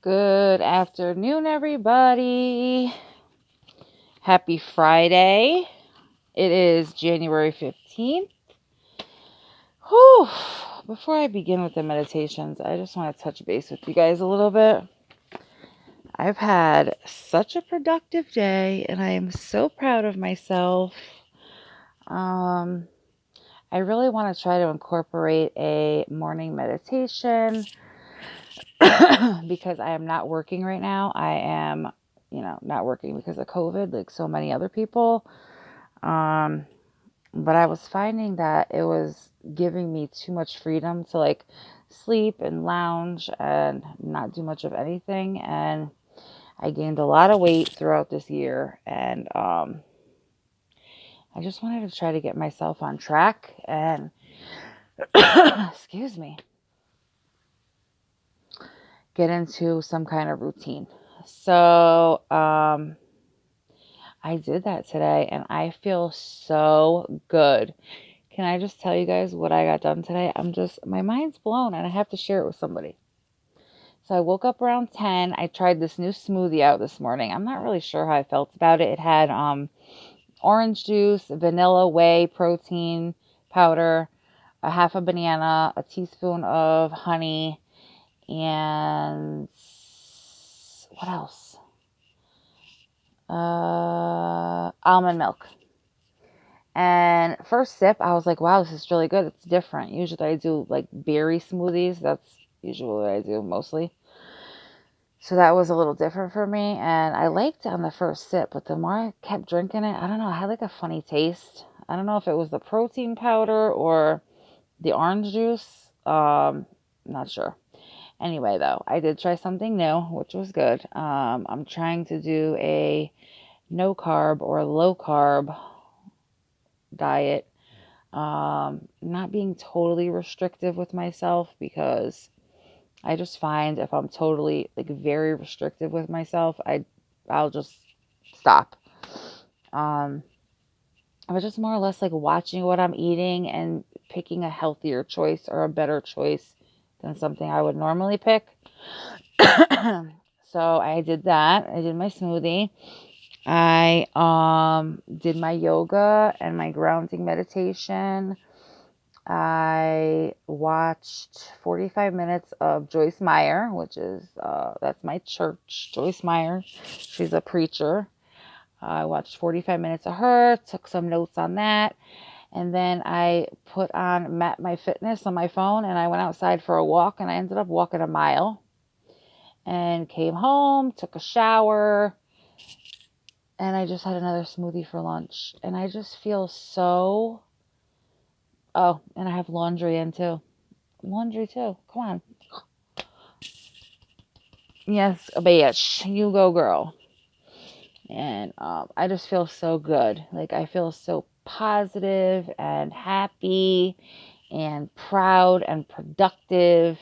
Good afternoon, everybody. Happy Friday. It is January 15th. Whew. Before I begin with the meditations, I just want to touch base with you guys a little bit. I've had such a productive day and I am so proud of myself. I really want to try to incorporate a morning meditation because I am not working right now. I am, not working because of COVID, like so many other people. But I was finding that it was giving me too much freedom to like sleep and lounge and not do much of anything. And I gained a lot of weight throughout this year. And I just wanted to try to get myself on track and, excuse me, get into some kind of routine. So, I did that today and I feel so good. Can I just tell you guys what I got done today? My mind's blown and I have to share it with somebody. So I woke up around 10. I tried this new smoothie out this morning. I'm not really sure how I felt about it. It had orange juice, vanilla whey protein powder, a half a banana, a teaspoon of honey, and what else? Almond milk. And first sip, I was like, wow, this is really good. It's different. Usually I do like berry smoothies. That's usually what I do mostly. So that was a little different for me. And I liked it on the first sip, but the more I kept drinking it, I don't know, I had like a funny taste. I don't know if it was the protein powder or the orange juice. Not sure. Anyway, though, I did try something new, which was good. I'm trying to do a no carb or low carb diet. Not being totally restrictive with myself because I just find if I'm totally like very restrictive with myself, I'll just stop. Um, I was just more or less like watching what I'm eating and picking a healthier choice or a better choice than something I would normally pick. So I did that. I did my smoothie. I did my yoga and my grounding meditation. I watched 45 minutes of Joyce Meyer, which is, that's my church, Joyce Meyer. She's a preacher. I watched 45 minutes of her, took some notes on that, and then I put on Map My Fitness on my phone, and I went outside for a walk, and I ended up walking a mile, and came home, took a shower, and I just had another smoothie for lunch, and I just feel so, oh, and I have laundry in too. Laundry too, come on. Yes, a bitch. You go, girl. And I just feel so good. Like, I feel so positive and happy and proud and productive.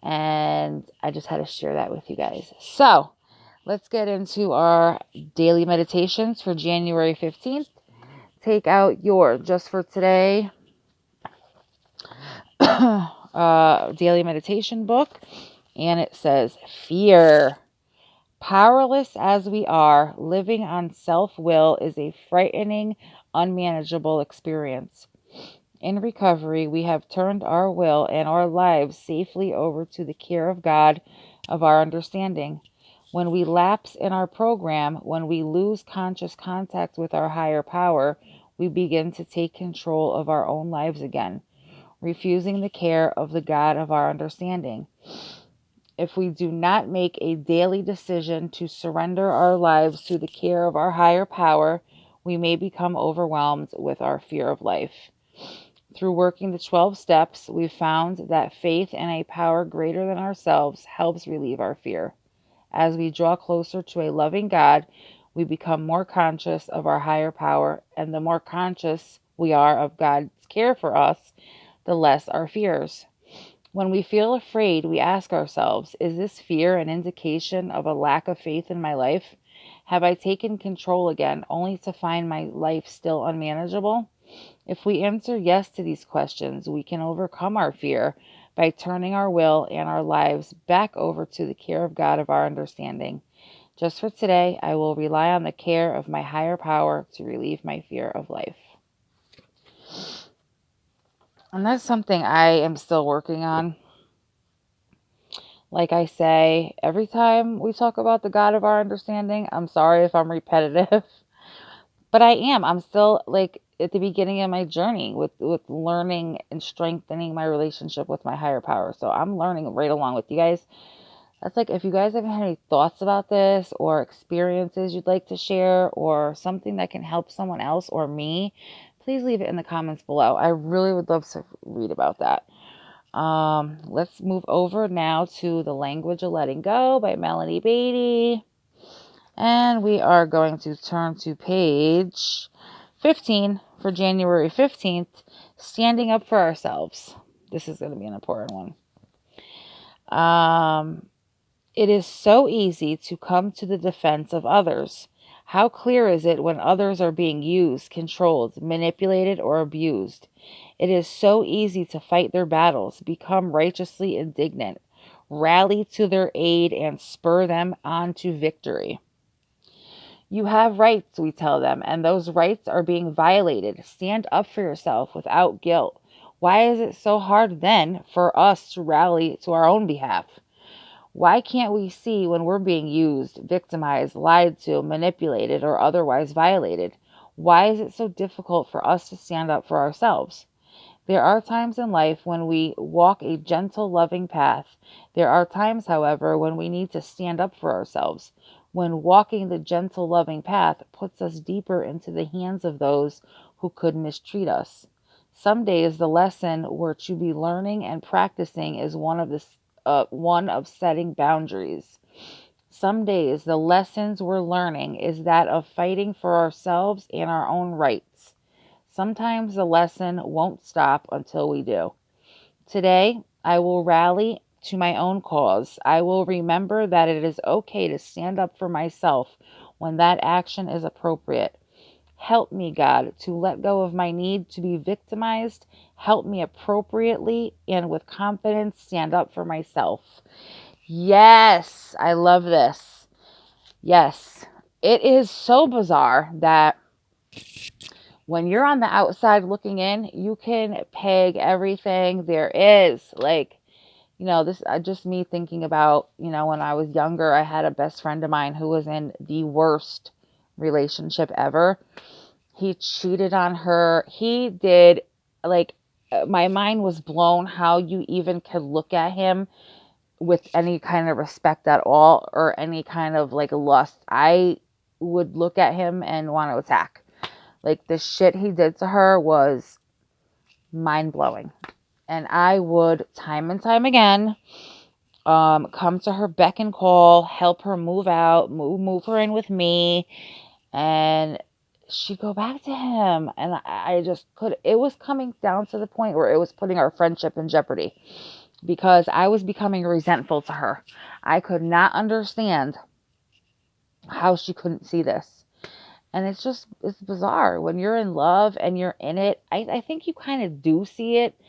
And I just had to share that with you guys. So, let's get into our daily meditations for January 15th. Take out your just for today daily meditation book. And it says, fear. Powerless as we are, living on self-will is a frightening, unmanageable experience. In recovery, we have turned our will and our lives safely over to the care of God of our understanding. When we lapse in our program, when we lose conscious contact with our higher power, we begin to take control of our own lives again, refusing the care of the God of our understanding. If we do not make a daily decision to surrender our lives to the care of our higher power, we may become overwhelmed with our fear of life. Through working the 12 steps, we've found that faith in a power greater than ourselves helps relieve our fear. As we draw closer to a loving God, we become more conscious of our higher power, and the more conscious we are of God's care for us, the less our fears. When we feel afraid, we ask ourselves, is this fear an indication of a lack of faith in my life? Have I taken control again, only to find my life still unmanageable? If we answer yes to these questions, we can overcome our fear by turning our will and our lives back over to the care of God of our understanding. Just for today, I will rely on the care of my higher power to relieve my fear of life. And that's something I am still working on. Like I say, every time we talk about the God of our understanding, I'm sorry if I'm repetitive, but I am. I'm still like at the beginning of my journey with learning and strengthening my relationship with my higher power. So I'm learning right along with you guys. That's like, if you guys have any thoughts about this or experiences you'd like to share or something that can help someone else or me, please leave it in the comments below. I really would love to read about that. Let's move over now to The Language of Letting Go by Melanie Beattie. And we are going to turn to page 15 for January 15th, Standing Up for Ourselves. This is going to be an important one. It is so easy to come to the defense of others. How clear is it when others are being used, controlled, manipulated, or abused? It is so easy to fight their battles, become righteously indignant, rally to their aid, and spur them on to victory. You have rights, we tell them, and those rights are being violated. Stand up for yourself without guilt. Why is it so hard then for us to rally to our own behalf? Why can't we see when we're being used, victimized, lied to, manipulated, or otherwise violated? Why is it so difficult for us to stand up for ourselves? There are times in life when we walk a gentle, loving path. There are times, however, when we need to stand up for ourselves, when walking the gentle, loving path puts us deeper into the hands of those who could mistreat us. Some days the lesson we're to be learning and practicing is one of setting boundaries. Some days the lessons we're learning is that of fighting for ourselves and our own rights. Sometimes the lesson won't stop until we do. Today, I will rally to my own cause. I will remember that it is okay to stand up for myself when that action is appropriate. Help me, God, to let go of my need to be victimized. Help me appropriately and with confidence stand up for myself. Yes, I love this. Yes, it is so bizarre that when you're on the outside looking in, you can peg everything there is. Like, this just me thinking about, when I was younger, I had a best friend of mine who was in the worst relationship ever. He cheated on her. He did, like, my mind was blown how you even could look at him with any kind of respect at all or any kind of like lust. I would look at him and want to attack. Like, the shit he did to her was mind blowing. And I would time and time again come to her beck and call, help her move out, move her in with me, and she'd go back to him. And I just could, it was coming down to the point where it was putting our friendship in jeopardy because I was becoming resentful to her. I could not understand how she couldn't see this. And it's bizarre. When you're in love and you're in it, I think you kind of do see it,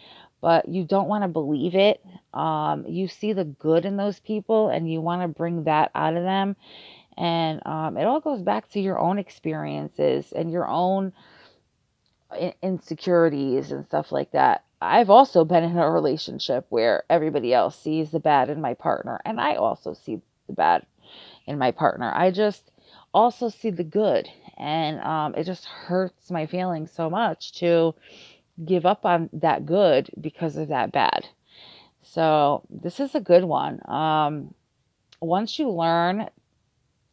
but you don't want to believe it. You see the good in those people and you want to bring that out of them. And it all goes back to your own experiences and your own insecurities and stuff like that. I've also been in a relationship where everybody else sees the bad in my partner, and I also see the bad in my partner. I just also see the good, and it just hurts my feelings so much to give up on that good because of that bad. So this is a good one. Once you learn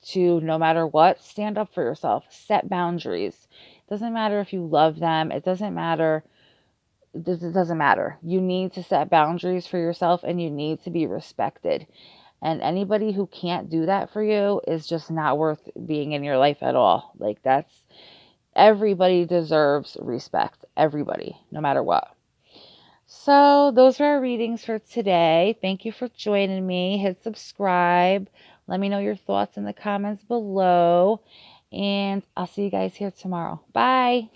to, no matter what, stand up for yourself, set boundaries. It doesn't matter if you love them. It doesn't matter. It doesn't matter. You need to set boundaries for yourself and you need to be respected. And anybody who can't do that for you is just not worth being in your life at all. Like, everybody deserves respect. Everybody, no matter what. So those are our readings for today. Thank you for joining me. Hit subscribe. Let me know your thoughts in the comments below. And I'll see you guys here tomorrow. Bye.